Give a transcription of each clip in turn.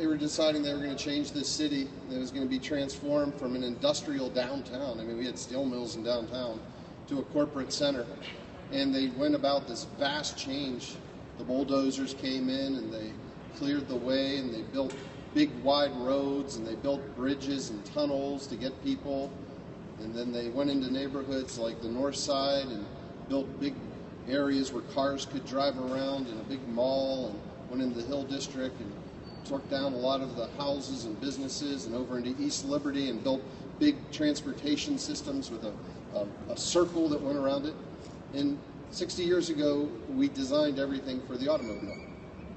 they were deciding they were going to change this city. That was going to be transformed from an industrial downtown. I mean, we had steel mills in downtown to a corporate center. And they went about this vast change. The bulldozers came in and they cleared the way, and they built big wide roads, and they built bridges and tunnels to get people. And then they went into neighborhoods like the North Side and built big areas where cars could drive around in a big mall, and went into the Hill District and took down a lot of the houses and businesses, and over into East Liberty, and built big transportation systems with a circle that went around it. And 60 years ago, we designed everything for the automobile.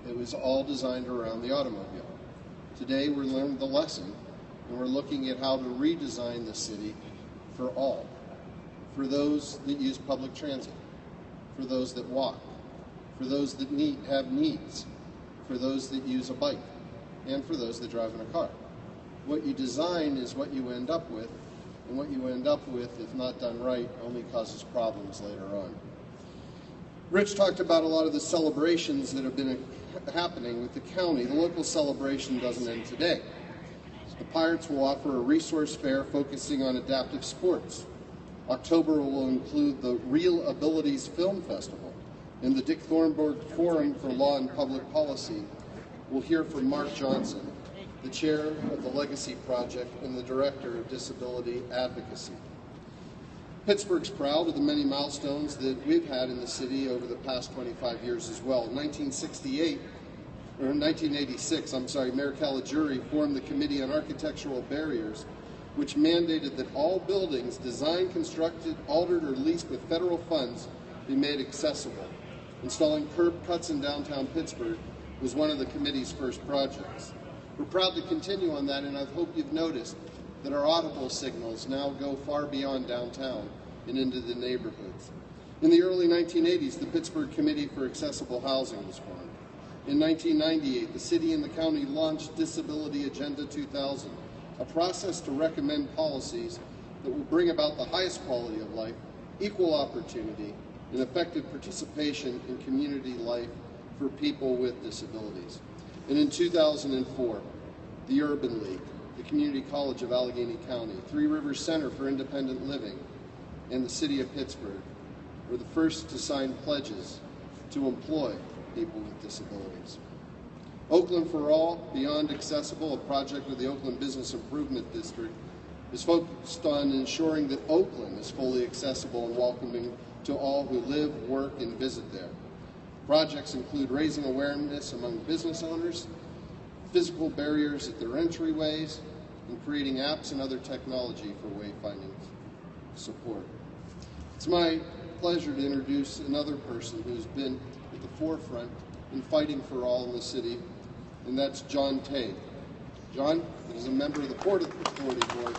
It was all designed around the automobile. Today, we're learning the lesson, and we're looking at how to redesign the city for all. For those that use public transit, for those that walk, for those that have needs, for those that use a bike, and for those that drive in a car. What you design is what you end up with, and what you end up with, if not done right, only causes problems later on. Rich talked about a lot of the celebrations that have been happening with the county. The local celebration doesn't end today. The Pirates will offer a resource fair focusing on adaptive sports. October will include the Real Abilities Film Festival and the Dick Thornburg Forum for Law and Public Policy. We'll hear from Mark Johnson, the chair of the Legacy Project and the director of Disability Advocacy. Pittsburgh's proud of the many milestones that we've had in the city over the past 25 years as well. In 1986, Mayor Caligiuri formed the Committee on Architectural Barriers, which mandated that all buildings designed, constructed, altered, or leased with federal funds be made accessible. Installing curb cuts in downtown Pittsburgh was one of the committee's first projects. We're proud to continue on that, and I hope you've noticed that our audible signals now go far beyond downtown and into the neighborhoods. In the early 1980s, the Pittsburgh Committee for Accessible Housing was formed. In 1998, the city and the county launched Disability Agenda 2000, a process to recommend policies that will bring about the highest quality of life, equal opportunity, and effective participation in community life for people with disabilities. And in 2004, the Urban League, the Community College of Allegheny County, Three Rivers Center for Independent Living, and the City of Pittsburgh were the first to sign pledges to employ people with disabilities. Oakland for All, Beyond Accessible, a project of the Oakland Business Improvement District, is focused on ensuring that Oakland is fully accessible and welcoming to all who live, work, and visit there. Projects include raising awareness among business owners, physical barriers at their entryways, and creating apps and other technology for wayfinding support. It's my pleasure to introduce another person who's been at the forefront in fighting for all in the city, and that's John Tague. John is a member of the Port Authority Board.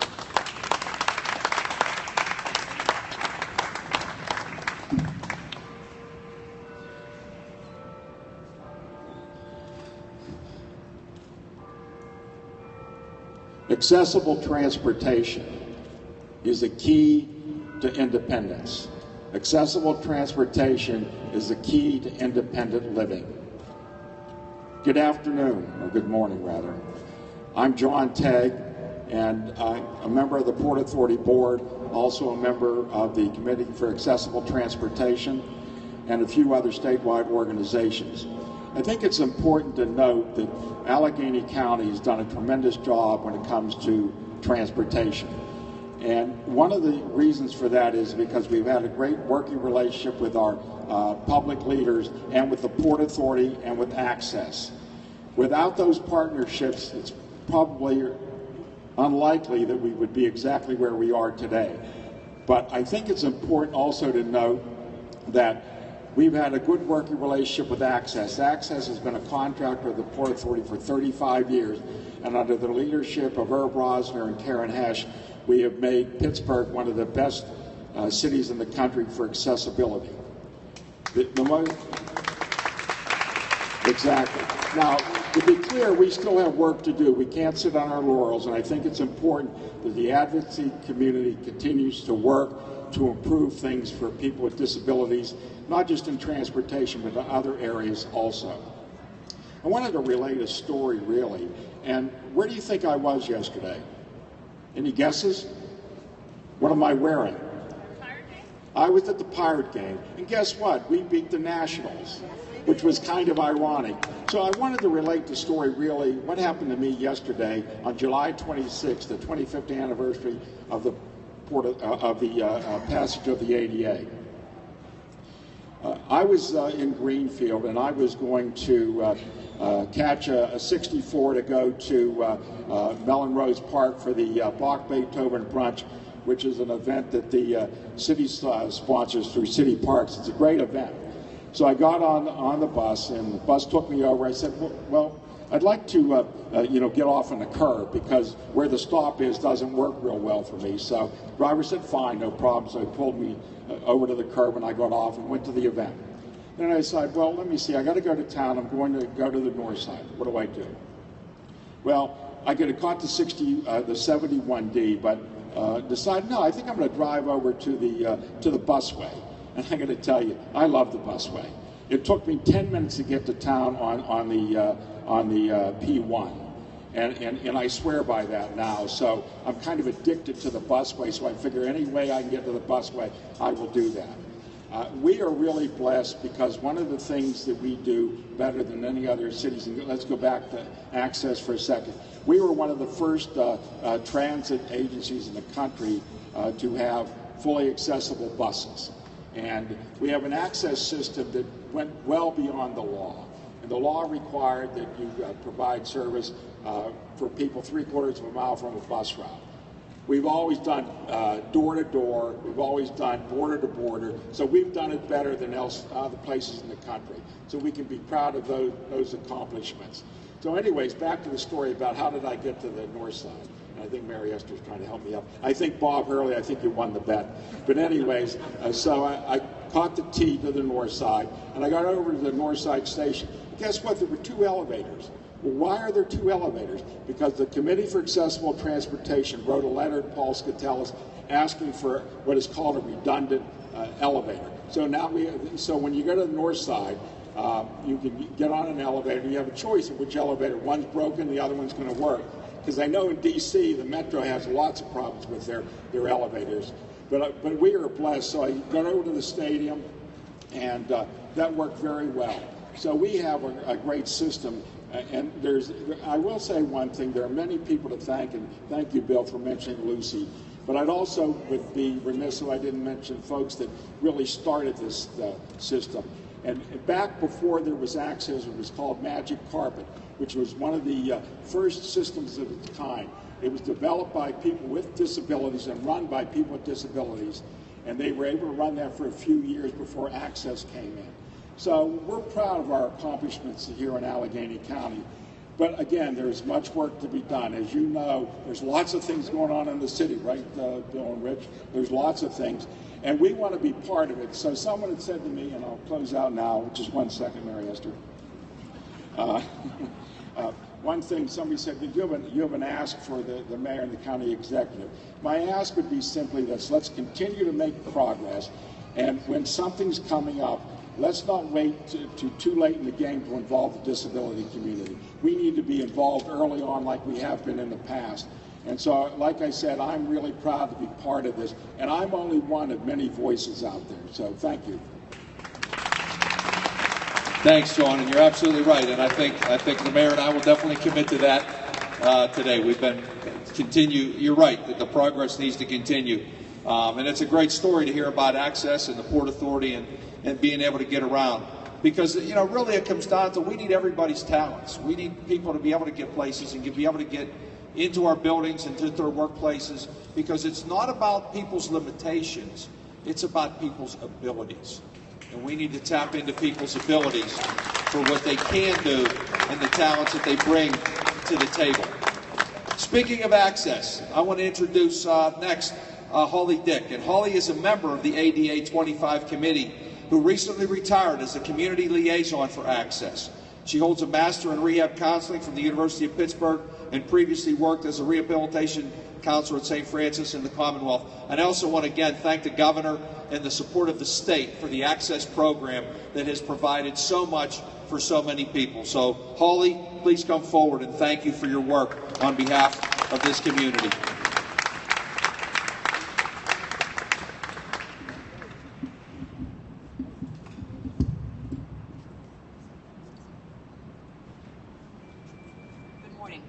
Accessible transportation is a key to independence. Accessible transportation is the key to independent living. Good afternoon, or good morning rather. I'm John Tague, and I'm a member of the Port Authority Board, also a member of the Committee for Accessible Transportation, and a few other statewide organizations. I think it's important to note that Allegheny County has done a tremendous job when it comes to transportation. And one of the reasons for that is because we've had a great working relationship with our public leaders and with the Port Authority and with Access. Without those partnerships, it's probably unlikely that we would be exactly where we are today. But I think it's important also to note that we've had a good working relationship with Access. Access has been a contractor of the Port Authority for 35 years, and under the leadership of Herb Rosner and Karen Hesch, we have made Pittsburgh one of the best cities in the country for accessibility. Exactly. Now, to be clear, we still have work to do. We can't sit on our laurels, and I think it's important that the advocacy community continues to work to improve things for people with disabilities, not just in transportation, but in other areas also. I wanted to relate a story, really. And where do you think I was yesterday? Any guesses? What am I wearing? Pirate game? I was at the Pirate game, and guess what? We beat the Nationals, which was kind of ironic. So I wanted to relate the story, really, what happened to me yesterday on July 26th, the 25th anniversary of the passage of the ADA. I was in Greenfield, and I was going to catch a 64 to go to Melrose Park for the Bach Beethoven Brunch, which is an event that the city sponsors through City Parks. It's a great event. So I got on the bus, and the bus took me over. I said, well, I'd like to get off on the curb, because where the stop is doesn't work real well for me. So the driver said, fine, no problem. So he pulled me over to the curb, and I got off and went to the event. Then I decided, well, let me see, I got to go to town. I'm going to go to the north side. What do I do? Well, I could have caught the 71D, but decided, no, I think I'm going to drive over to the busway. And I'm going to tell you, I love the busway. It took me 10 minutes to get to town on the P1. And I swear by that now. So I'm kind of addicted to the busway, so I figure any way I can get to the busway, I will do that. We are really blessed, because one of the things that we do better than any other cities, and let's go back to access for a second. We were one of the first transit agencies in the country to have fully accessible buses. And we have an access system that went well beyond the law. And the law required that you provide service for people 3/4 of a mile from a bus route. We've always done door to door. We've always done border to border. So we've done it better than other places in the country. So we can be proud of those accomplishments. So anyways, back to the story about how did I get to the north side. And I think Mary Esther's trying to help me up. I think Bob Hurley, I think you won the bet. But anyways, so I caught the T to the north side, and I got over to the north side station. Guess what? There were 2 elevators. Well, why are there 2 elevators? Because the Committee for Accessible Transportation wrote a letter to Paul Skatelis asking for what is called a redundant elevator. So now so when you go to the north side, you can get on an elevator, and you have a choice of which elevator. One's broken, the other one's going to work. Because I know in D.C. the Metro has lots of problems with their elevators. But we are blessed. So I got over to the stadium, and that worked very well. So we have a great system. And I will say one thing, there are many people to thank, and thank you, Bill, for mentioning Lucy. But I'd also would be remiss if I didn't mention folks that really started this system. And back before there was access, it was called Magic Carpet, which was one of the first systems of its kind. It was developed by people with disabilities and run by people with disabilities. And they were able to run that for a few years before access came in. So we're proud of our accomplishments here in Allegheny County. But again, there's much work to be done. As you know, there's lots of things going on in the city, right, Bill and Rich? There's lots of things. And we want to be part of it. So someone had said to me, and I'll close out now, just 1 second, Mary Esther. One thing, somebody said, you have an ask for the mayor and the county executive. My ask would be simply this: let's continue to make progress. And when something's coming up, let's not wait to too late in the game to involve the disability community. We need to be involved early on like we have been in the past. And so, like I said, I'm really proud to be part of this. And I'm only one of many voices out there. So thank you. Thanks, John, and you're absolutely right. And I think the mayor and I will definitely commit to that today. You're right, that the progress needs to continue. And it's a great story to hear about access and the Port Authority and being able to get around. Because, really it comes down to we need everybody's talents. We need people to be able to get places and be able to get into our buildings and into their workplaces, because it's not about people's limitations, it's about people's abilities. And we need to tap into people's abilities for what they can do and the talents that they bring to the table. Speaking of access, I want to introduce next Holly Dick. And Holly is a member of the ADA 25 committee who recently retired as the community liaison for access. She holds a master in rehab counseling from the University of Pittsburgh and previously worked as a rehabilitation counselor at St. Francis in the Commonwealth. And I also want to again thank the governor and the support of the state for the access program that has provided so much for so many people. So, Holly, please come forward and thank you for your work on behalf of this community. Good morning.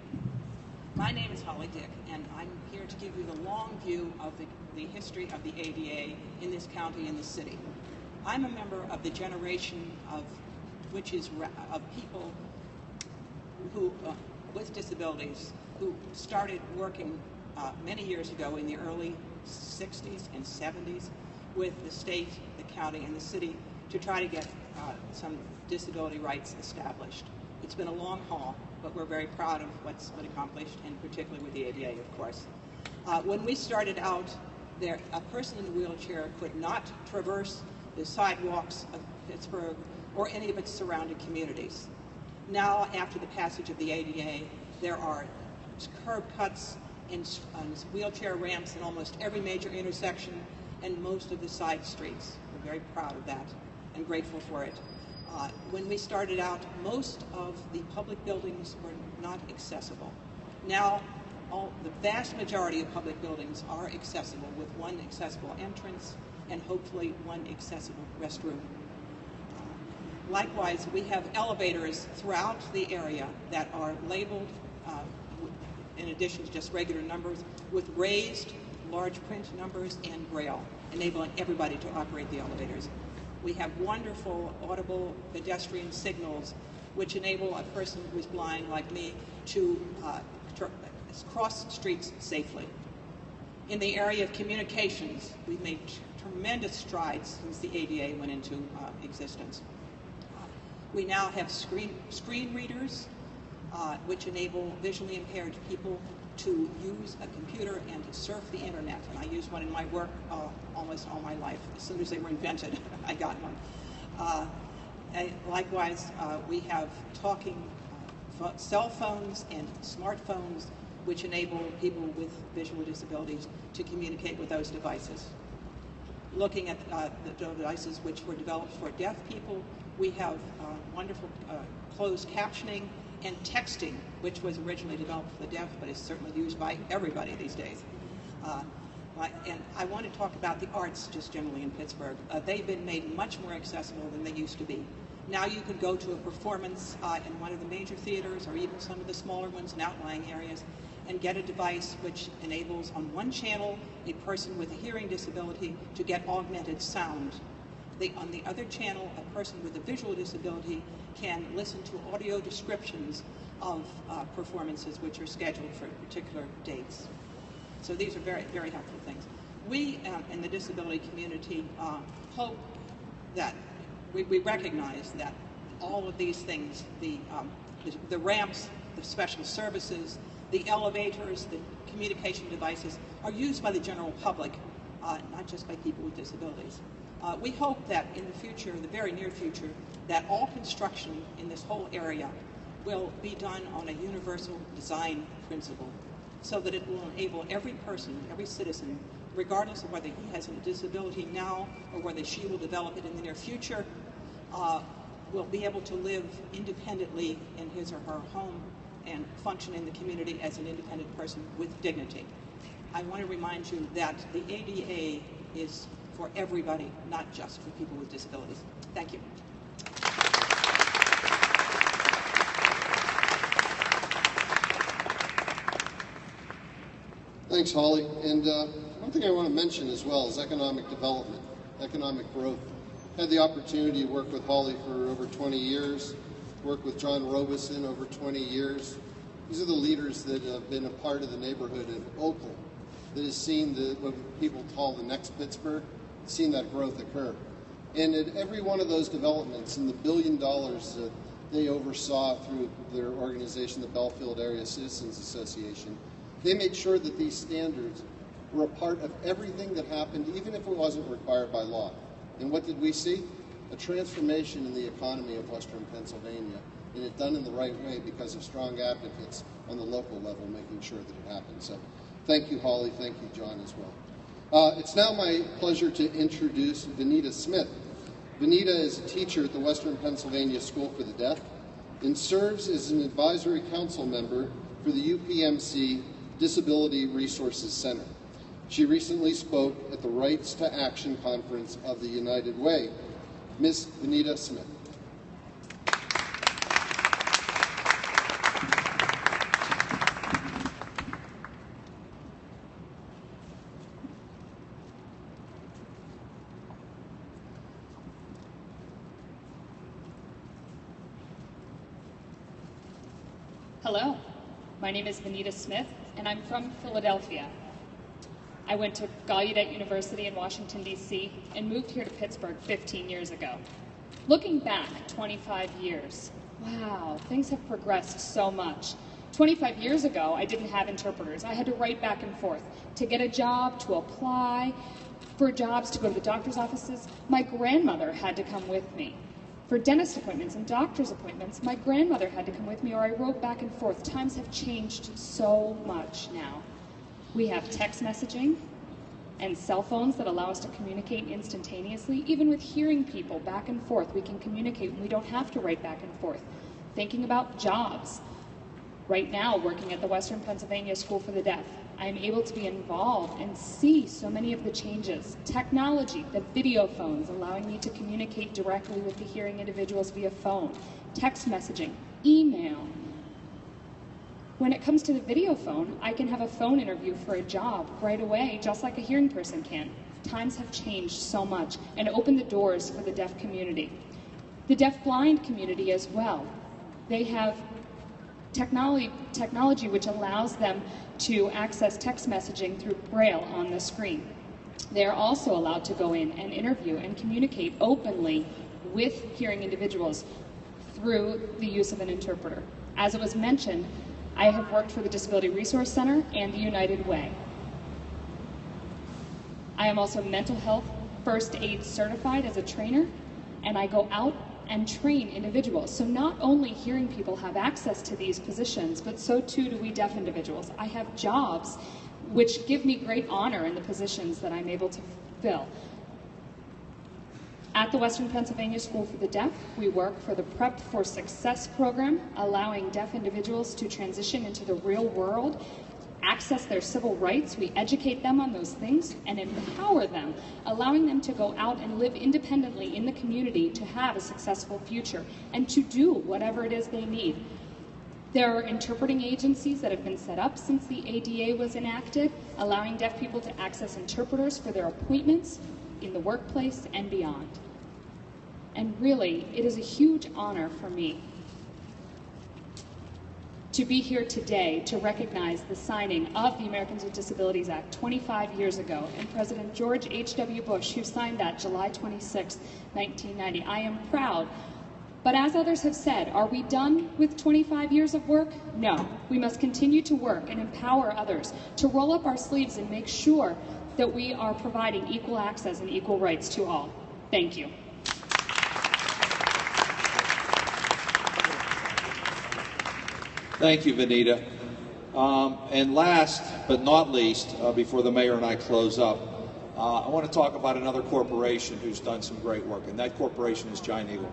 My name is Holly Dick, and I'm here to give you the long view of the history of the ADA in this county and this city. I'm a member of the generation of people who, with disabilities, who started working many years ago in the early 60s and 70s with the state, the county, and the city to try to get some disability rights established. It's been a long haul, but we're very proud of what's been accomplished, and particularly with the ADA, of course. When we started out, a person in a wheelchair could not traverse the sidewalks of Pittsburgh or any of its surrounding communities. Now, after the passage of the ADA, there are curb cuts and wheelchair ramps in almost every major intersection and most of the side streets. We're very proud of that and grateful for it. When we started out, most of the public buildings were not accessible. Now, the vast majority of public buildings are accessible with one accessible entrance and hopefully one accessible restroom. Likewise, we have elevators throughout the area that are labeled, in addition to just regular numbers, with raised large print numbers and braille, enabling everybody to operate the elevators. We have wonderful audible pedestrian signals which enable a person who is blind like me to cross streets safely. In the area of communications, we've made tremendous strides since the ADA went into existence. We now have screen readers which enable visually impaired people to use a computer and to surf the internet. And I use one in my work almost all my life. As soon as they were invented, I got one. And likewise, we have talking cell phones and smartphones which enable people with visual disabilities to communicate with those devices. Looking at the devices which were developed for deaf people, we have wonderful closed captioning and texting, which was originally developed for the deaf, but is certainly used by everybody these days. And I want to talk about the arts just generally in Pittsburgh. They've been made much more accessible than they used to be. Now you can go to a performance in one of the major theaters or even some of the smaller ones in outlying areas and get a device which enables on one channel a person with a hearing disability to get augmented sound. On the other channel, a person with a visual disability can listen to audio descriptions of performances which are scheduled for particular dates. So these are very, very helpful things. We in the disability community hope that we recognize that all of these things, the ramps, the special services, the elevators, the communication devices, are used by the general public, not just by people with disabilities. We hope that in the future, the very near future, that all construction in this whole area will be done on a universal design principle so that it will enable every person, every citizen, regardless of whether he has a disability now or whether she will develop it in the near future, will be able to live independently in his or her home and function in the community as an independent person with dignity. I want to remind you that the ADA is for everybody, not just for people with disabilities. Thank you. Thanks, Holly. And one thing I want to mention as well is economic development, economic growth. I had the opportunity to work with Holly for over 20 years, work with John Robeson over 20 years. These are the leaders that have been a part of the neighborhood of Oakland that has seen what people call the next Pittsburgh, seen that growth occur. And at every one of those developments and the $1 billion that they oversaw through their organization, the Belfield Area Citizens Association, they made sure that these standards were a part of everything that happened, even if it wasn't required by law. And what did we see? A transformation in the economy of Western Pennsylvania, and it done in the right way because of strong advocates on the local level making sure that it happened. So thank you, Holly. Thank you, John, as well. It's now my pleasure to introduce Vanita Smith. Benita is a teacher at the Western Pennsylvania School for the Deaf and serves as an advisory council member for the UPMC Disability Resources Center. She recently spoke at the Rights to Action Conference of the United Way. Ms. Benita Smith. Hello, my name is Benita Smith, and I'm from Philadelphia. I went to Gallaudet University in Washington, D.C., and moved here to Pittsburgh 15 years ago. Looking back 25 years, wow, things have progressed so much. 25 years ago, I didn't have interpreters. I had to write back and forth to get a job, to apply for jobs, to go to the doctor's offices. My grandmother had to come with me. For dentist appointments and doctor's appointments, my grandmother had to come with me, or I wrote back and forth. Times have changed so much now. We have text messaging and cell phones that allow us to communicate instantaneously. Even with hearing people back and forth, we can communicate and we don't have to write back and forth. Thinking about jobs. Right now, working at the Western Pennsylvania School for the Deaf, I'm able to be involved and see so many of the changes. Technology, the video phones, allowing me to communicate directly with the hearing individuals via phone. Text messaging, email. When it comes to the video phone, I can have a phone interview for a job right away, just like a hearing person can. Times have changed so much and opened the doors for the deaf community. The deaf-blind community as well. They have technology which allows them to access text messaging through Braille on the screen. They are also allowed to go in and interview and communicate openly with hearing individuals through the use of an interpreter. As it was mentioned, I have worked for the Disability Resource Center and the United Way. I am also mental health first aid certified as a trainer, and I go out and train individuals. So not only hearing people have access to these positions, but so too do we deaf individuals. I have jobs which give me great honor in the positions that I'm able to fill. At the Western Pennsylvania School for the Deaf, we work for the Prep for Success program, allowing deaf individuals to transition into the real world, access their civil rights. We educate them on those things and empower them, allowing them to go out and live independently in the community to have a successful future and to do whatever it is they need. There are interpreting agencies that have been set up since the ADA was enacted, allowing deaf people to access interpreters for their appointments in the workplace and beyond. And really, it is a huge honor for me to be here today to recognize the signing of the Americans with Disabilities Act 25 years ago, and President George H.W. Bush, who signed that July 26, 1990. I am proud. But as others have said, are we done with 25 years of work? No. We must continue to work and empower others to roll up our sleeves and make sure that we are providing equal access and equal rights to all. Thank you. Thank you, Benita. And last but not least, before the mayor and I close up, I want to talk about another corporation who's done some great work, and that corporation is Giant Eagle.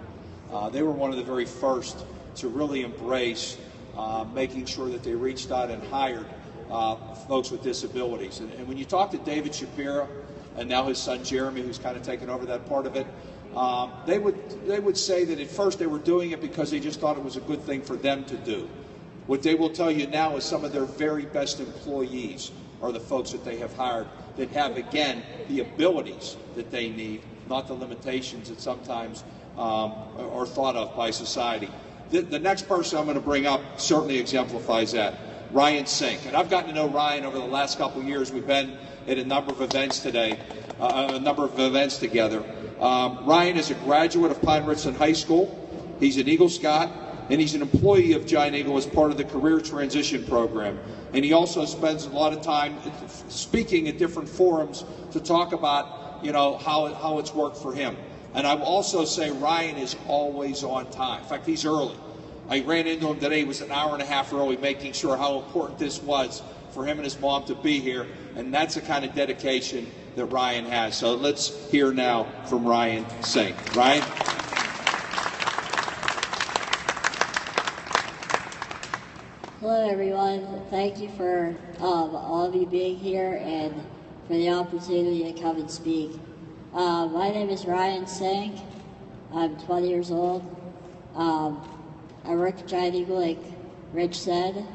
They were one of the very first to really embrace making sure that they reached out and hired folks with disabilities. And when you talk to David Shapiro and now his son Jeremy, who's kind of taken over that part of it, they would say that at first they were doing it because they just thought it was a good thing for them to do. What they will tell you now is some of their very best employees are the folks that they have hired that have, again, the abilities that they need, not the limitations that sometimes are thought of by society. The next person I'm going to bring up certainly exemplifies that, Ryan Sink. And I've gotten to know Ryan over the last couple of years. We've been at a number of events together. Ryan is a graduate of Pine Ridgeland High School. He's an Eagle Scout, and he's an employee of Giant Eagle as part of the Career Transition Program. And he also spends a lot of time speaking at different forums to talk about, how it's worked for him. And I will also say Ryan is always on time. In fact, he's early. I ran into him today. He was an hour and a half early, making sure how important this was for him and his mom to be here. And that's the kind of dedication that Ryan has. So let's hear now from Ryan Sink. Ryan? Hello, everyone. Thank you for all of you being here and for the opportunity to come and speak. My name is Ryan Sink. I'm 20 years old. I work at Giant Eagle, like Rich said.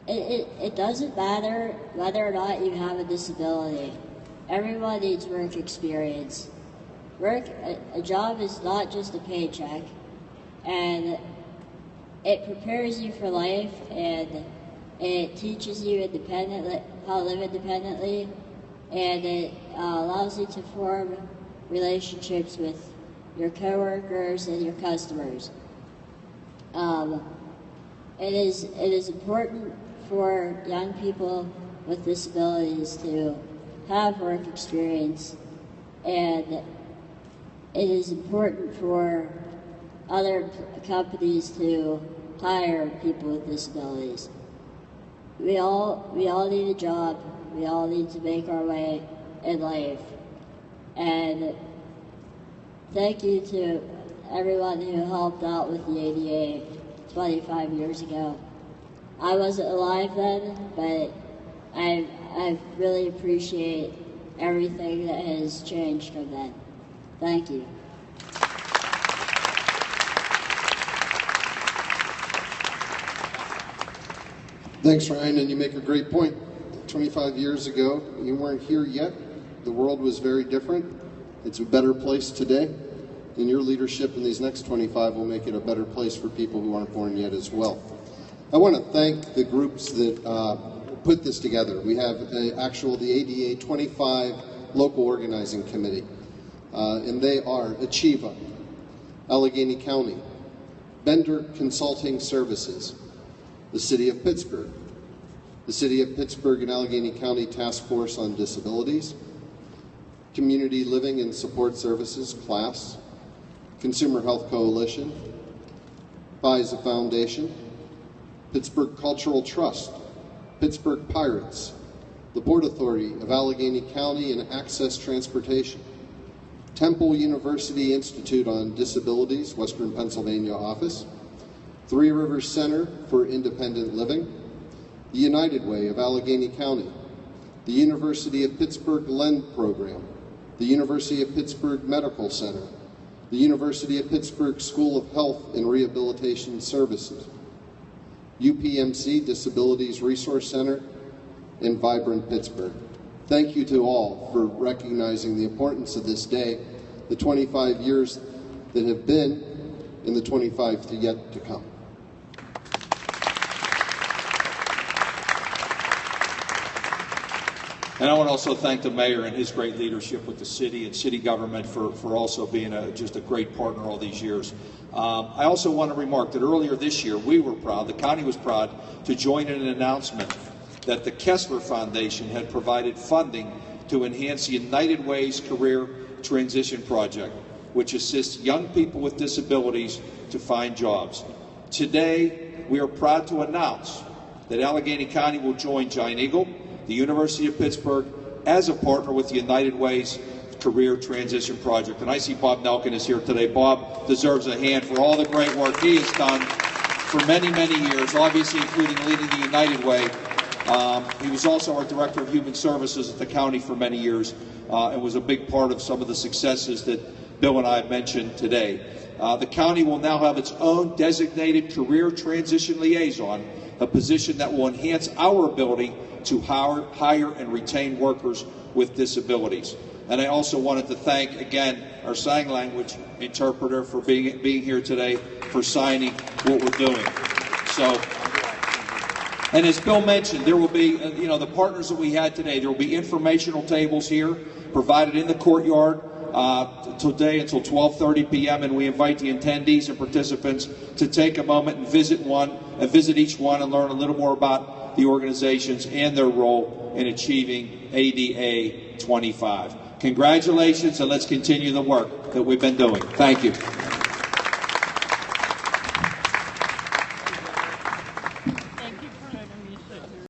It doesn't matter whether or not you have a disability. Everyone needs work experience. A job is not just a paycheck, and it prepares you for life, and it teaches you how to live independently, and it allows you to form relationships with your coworkers and your customers. It is important for young people with disabilities to have work experience, and it is important for other companies to hire people with disabilities. We all need a job. We all need to make our way in life. And thank you to everyone who helped out with the ADA 25 years ago. I wasn't alive then, but I really appreciate everything that has changed from then. Thank you. Thanks, Ryan, and you make a great point. 25 years ago, you weren't here yet. The world was very different. It's a better place today, and your leadership in these next 25 will make it a better place for people who aren't born yet as well. I want to thank the groups that put this together. We have the ADA 25 local organizing committee, and they are Achieva, Allegheny County, Bender Consulting Services, the City of Pittsburgh, the City of Pittsburgh and Allegheny County Task Force on Disabilities, Community Living and Support Services, CLASS, Consumer Health Coalition, FISA Foundation, Pittsburgh Cultural Trust, Pittsburgh Pirates, the Port Authority of Allegheny County and Access Transportation, Temple University Institute on Disabilities, Western Pennsylvania office, Three Rivers Center for Independent Living, the United Way of Allegheny County, the University of Pittsburgh LEND Program, the University of Pittsburgh Medical Center, the University of Pittsburgh School of Health and Rehabilitation Services, UPMC Disabilities Resource Center, and Vibrant Pittsburgh. Thank you to all for recognizing the importance of this day, the 25 years that have been, and the 25 yet to come. And I want to also thank the mayor and his great leadership with the city and city government for also being just a great partner all these years. I also want to remark that earlier this year, we were proud, the county was proud, to join in an announcement that the Kessler Foundation had provided funding to enhance the United Way's Career Transition Project, which assists young people with disabilities to find jobs. Today, we are proud to announce that Allegheny County will join Giant Eagle, the University of Pittsburgh, as a partner with the United Way's Career Transition Project. And I see Bob Nelkin is here today. Bob deserves a hand for all the great work he has done for many, many years, obviously including leading the United Way. He was also our Director of Human Services at the county for many years and was a big part of some of the successes that Bill and I have mentioned today. The county will now have its own designated career transition liaison, a position that will enhance our ability to hire and retain workers with disabilities. And I also wanted to thank, again, our sign language interpreter for being here today, for signing what we're doing. So, and as Bill mentioned, there will be, the partners that we had today, there will be informational tables here provided in the courtyard today until 12:30 p.m. and we invite the attendees and participants to take a moment and visit each one and learn a little more about the organizations and their role in achieving ADA 25. Congratulations, and let's continue the work that we've been doing. Thank you.